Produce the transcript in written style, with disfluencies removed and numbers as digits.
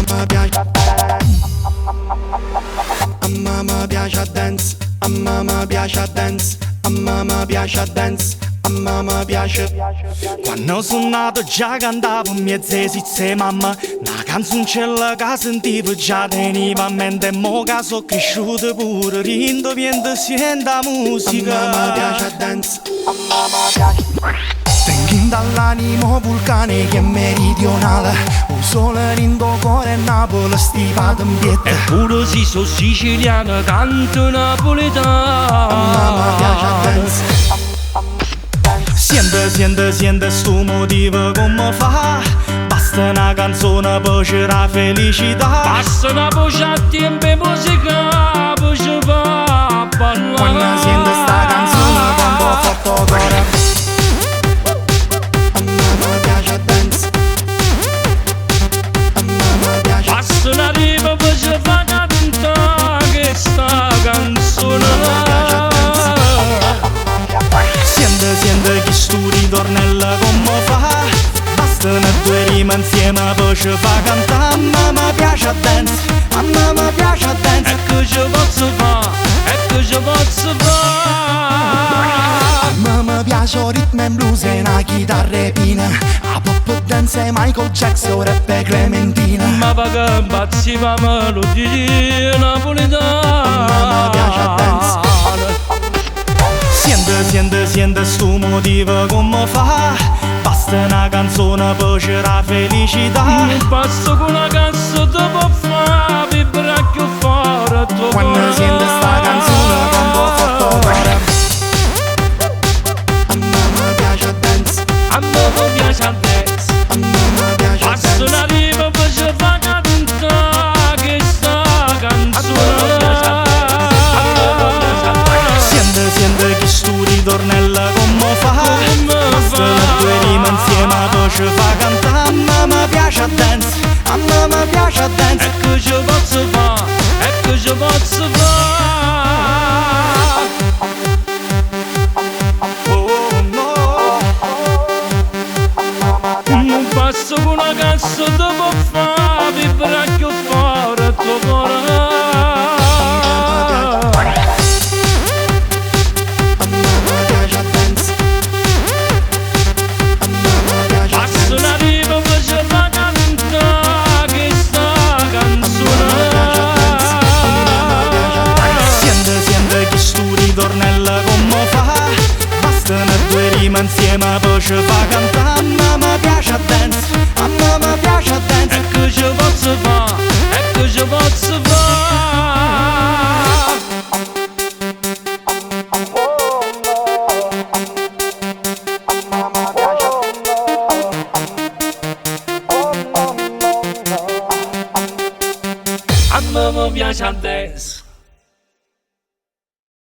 mi piace a dance, a mamma piace a dance, a mamma piace a dance, a mamma piace. Quando sono nato già cantavo mezze sizze mamma, una canzoncella che sentivo già teniva a mente. Mo che sono cresciuto pure rindo viendo senta musica. A mamma piace a dance, a mamma piace. Tengo dall'animo vulcane che è meridionale, un sole rindo cuore Napoli stivato in pietta. Eppure se sono siciliano canto napoletano. A mamma piace a dance. Siente sto motivo come fa. Basta una canzone per c'era felicità. Basta una voce a tempo musica per ci fa ballare. Quando sento sta canzone quando fatto cuore. A mamma piace a dance. A mamma piace. Basta una riva per ci fa cantare questa canzone. Siente che sto ritornello come fa. Bastano due rime insieme per ci fa cantare. A mamma piace a dance, a mamma piace a dance. E che ci posso fare, e che ci posso fare. A mamma piace il ritmo e blues e una chitarra pina. A pop dance e Michael Jackson, rap e Clementina. Ma va che impazziva melodia napoletana. A mamma piace a dance. Siente sto motivo come fa. Basta una canzone per c'era felicità. Un passo con una cassa ti può fare vibrare più forte. Quando sento sta canzone quando fatto cuore. A mamma piace a dance, a me piace a dance. a mamma piace a Basta una dance. riva per ci fa cantare questa canzone. Siente che sto ritornello come fa. Bastano due rime insieme per ci fa cantare. A mamma piace a dance, a mamma piace a dance. E che ci posso fare, e che ci posso fare. Oh no. Un passo con una cassa ti può fare vibrare più forte il tuo cuore. Basta una riva per ci fa cantare questa canzone. Siente che sto ritornello come fa. Bastano due rime insieme per ci fa cantare. A mamma piace a dance, a mamma piace a dance. E che ci posso fare, e che ci posso fare. A me piace a te.